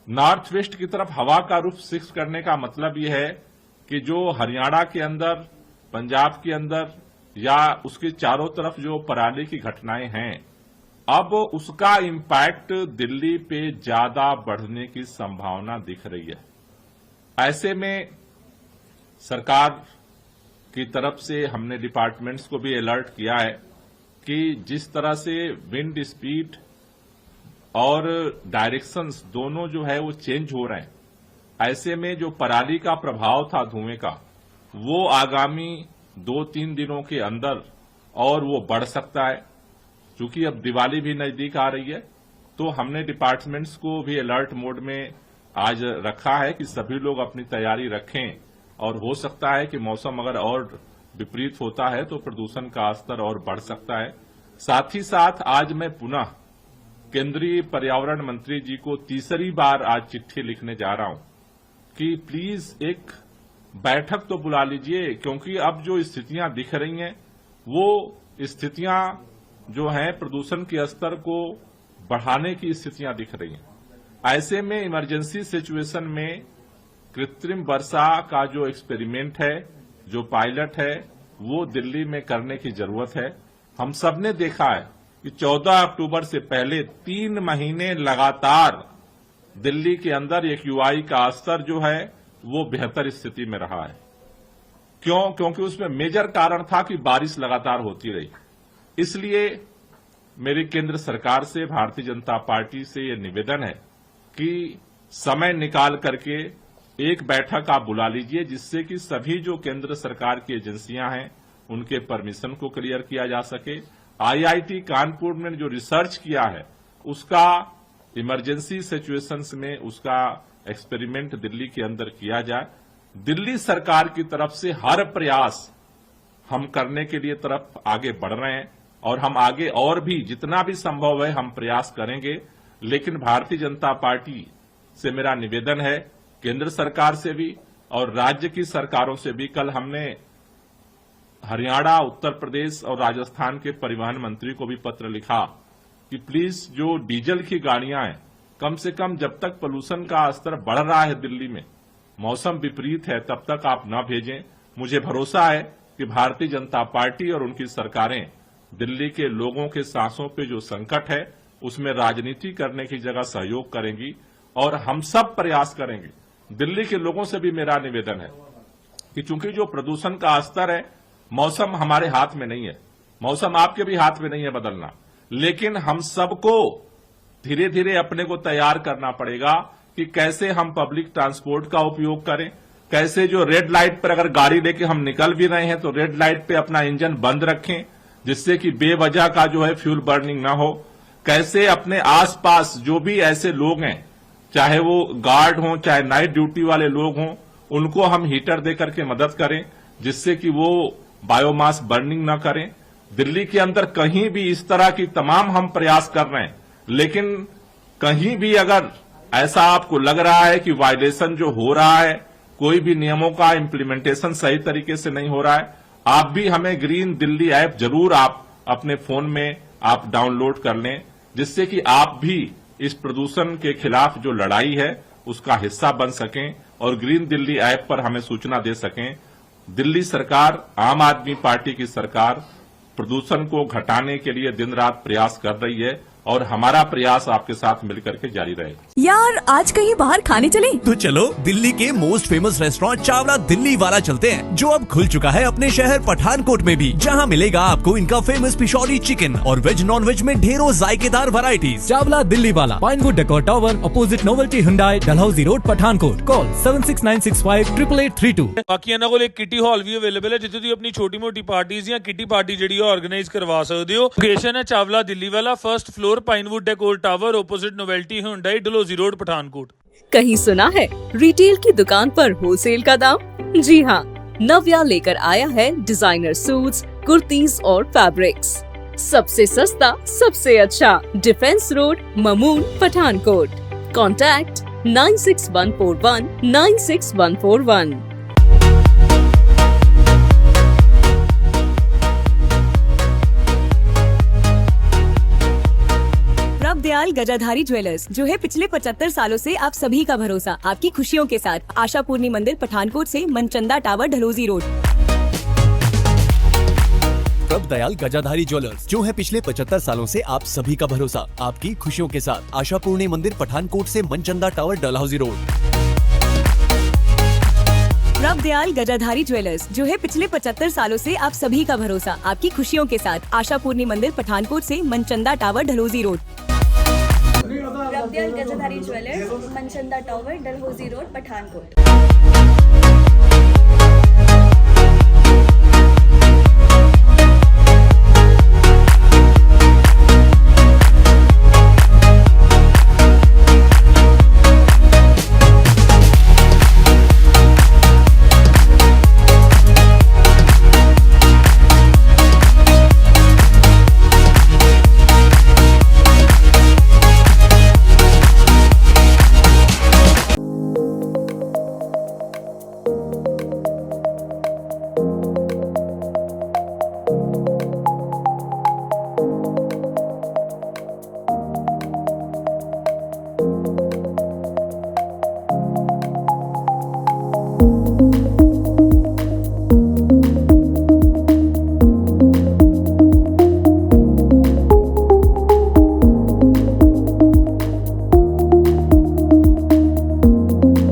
North west की तरफ हवा का रुख शिफ्ट करने का मतलब यह है कि जो हरियाणा के अंदर, पंजाब के अंदर या उसके चारों तरफ जो पराली की घटनाएं हैं, अब उसका इम्पैक्ट दिल्ली पे ज्यादा बढ़ने की संभावना दिख रही है। ऐसे में सरकार की तरफ से हमने डिपार्टमेंट्स को भी अलर्ट किया है कि जिस तरह से विंड स्पीड और डायरेक्शंस दोनों जो है वो चेंज हो रहे हैं, ऐसे में जो पराली का प्रभाव था धुएं का, वो आगामी 2-3 दिनों के अंदर और वो बढ़ सकता है। क्योंकि अब दिवाली भी नजदीक आ रही है, तो हमने डिपार्टमेंट्स को भी अलर्ट मोड में आज रखा है कि सभी लोग अपनी तैयारी रखें, और हो सकता है कि मौसम अगर और विपरीत होता है तो प्रदूषण का स्तर और बढ़ सकता है। साथ ही साथ आज मैं पुनः केंद्रीय पर्यावरण मंत्री जी को तीसरी बार आज चिट्ठी लिखने जा रहा हूं कि प्लीज एक बैठक तो बुला लीजिए, क्योंकि अब जो स्थितियां दिख रही हैं वो स्थितियां जो हैं प्रदूषण के स्तर को बढ़ाने की स्थितियां दिख रही हैं। ऐसे में इमरजेंसी सिचुएशन में कृत्रिम वर्षा का जो एक्सपेरिमेंट है, जो पायलट है, वो दिल्ली में करने की जरूरत है। हम सबने देखा है कि 14 अक्टूबर से पहले 3 महीने लगातार दिल्ली के अंदर एक्यूआई का स्तर जो है वो बेहतर स्थिति में रहा है। क्यों? क्योंकि उसमें मेजर कारण था कि बारिश लगातार होती रही। इसलिए मेरी केंद्र सरकार से, भारतीय जनता पार्टी से ये निवेदन है कि समय निकाल करके एक बैठक आप बुला लीजिए, जिससे कि सभी जो केंद्र सरकार की एजेंसियां हैं उनके परमिशन को क्लियर किया जा सके। आईआईटी कानपुर ने जो रिसर्च किया है उसका इमरजेंसी सिचुएशंस में उसका एक्सपेरिमेंट दिल्ली के अंदर किया जाए। दिल्ली सरकार की तरफ से हर प्रयास हम करने के लिए तरफ आगे बढ़ रहे हैं, और हम आगे और भी जितना भी संभव है हम प्रयास करेंगे। लेकिन भारतीय जनता पार्टी से मेरा निवेदन है, केंद्र सरकार से भी और राज्य की सरकारों से भी। कल हमने हरियाणा, उत्तर प्रदेश और राजस्थान के परिवहन मंत्री को भी पत्र लिखा कि प्लीज जो डीजल की गाड़ियां हैं, कम से कम जब तक पोल्यूशन का स्तर बढ़ रहा है दिल्ली में, मौसम विपरीत है, तब तक आप न भेजें। मुझे भरोसा है कि भारतीय जनता पार्टी और उनकी सरकारें दिल्ली के लोगों के सांसों पे जो संकट है उसमें राजनीति करने की जगह सहयोग करेंगी, और हम सब प्रयास करेंगे। दिल्ली के लोगों से भी मेरा निवेदन है कि चूंकि जो प्रदूषण का स्तर है, मौसम हमारे हाथ में नहीं है, मौसम आपके भी हाथ में नहीं है बदलना, लेकिन हम सबको धीरे धीरे अपने को तैयार करना पड़ेगा कि कैसे हम पब्लिक ट्रांसपोर्ट का उपयोग करें, कैसे जो रेड लाइट पर अगर गाड़ी लेके हम निकल भी रहे हैं तो रेड लाइट पे अपना इंजन बंद रखें, जिससे कि बेवजह का जो है फ्यूल बर्निंग ना हो। कैसे अपने आसपास जो भी ऐसे लोग हैं, चाहे वो गार्ड हों, चाहे नाइट ड्यूटी वाले लोग हों, उनको हम हीटर दे करके मदद करें, जिससे कि वो बायोमास बर्निंग ना करें। दिल्ली के अंदर कहीं भी इस तरह की तमाम हम प्रयास कर रहे हैं, लेकिन कहीं भी अगर ऐसा आपको लग रहा है कि वायलेशन जो हो रहा है, कोई भी नियमों का इम्प्लीमेंटेशन सही तरीके से नहीं हो रहा है, आप भी हमें ग्रीन दिल्ली ऐप जरूर आप अपने फोन में आप डाउनलोड कर लें, जिससे कि आप भी इस प्रदूषण के खिलाफ जो लड़ाई है उसका हिस्सा बन सकें और ग्रीन दिल्ली ऐप पर हमें सूचना दे सकें। दिल्ली सरकार, आम आदमी पार्टी की सरकार प्रदूषण को घटाने के लिए दिन रात प्रयास कर रही है, और हमारा प्रयास आपके साथ मिलकर के जारी रहेगा। यार आज कहीं बाहर खाने चले? तो चलो दिल्ली के most famous restaurant Chawla Delhi वाला चलते हैं, जो अब खुल चुका है अपने शहर पठानकोट में भी, जहां मिलेगा आपको इनका फेमस पिशौरी चिकन और वेज नॉन वेज में ढेरों जायकेदार वैरायटीज। चावला दिल्ली वाला, Pinewood decor tower, opposite novelty Hyundai, Dalhousie road, Pathankot. Call 7696588832। बाकी ਇਹਨਾਂ ਕੋਲ ਇੱਕ ਕਿਟੀ ਹਾਲ ਵੀ ਅਵੇਲੇਬਲ ਹੈ, ਜਿੱਥੇ ਤੁਸੀਂ ਆਪਣੀ ਛੋਟੀ ਮੋਟੀ ਪਾਰਟੀਆਂ ਜਾਂ ਕਿਟੀ ਪਾਰਟੀ ਜਿਹੜੀ ਹੈ ਆਰਗੇਨਾਈਜ਼ ਕਰਵਾ ਸਕਦੇ ਹੋ। ਲੋਕੇਸ਼ਨ ਹੈ ਚਾਵਲਾ ਦਿੱਲੀ ਵਾਲਾ, first floor, Pinewood decor tower, opposite novelty Hyundai, Dalhousie road, Pathankot. कहीं सुना है रिटेल की दुकान पर होलसेल का दाम? जी हाँ, नव्या लेकर आया है डिजाइनर सूट्स, कुर्तीज और फैब्रिक्स। सबसे सस्ता, सबसे अच्छा, defence road, Mamun, Pathankot. Contact 96141 96141। Dayal Gajadhari jewellers, जो है पिछले 75 सालों से आप सभी का भरोसा, आपकी खुशियों के साथ। आशापूर्णी मंदिर पठानकोट से Manchanda tower Dalhousie road. Prabh Dayal Gajadhari jewellers, जो है पिछले 75 सालों से आप सभी का भरोसा, आपकी खुशियों के साथ। आशापूर्णी मंदिर पठानकोट से Manchanda tower Dalhousie road. Prabh Dayal Gajadhari jewellers, जो है पिछले 75 सालों से आप सभी का भरोसा, आपकी खुशियों के साथ। आशापूर्णी मंदिर पठानकोट से Manchanda tower Dalhousie road. Prabh Dayal Gajadhari jewellers, Manchanda tower Dalhousie road, Pathankot.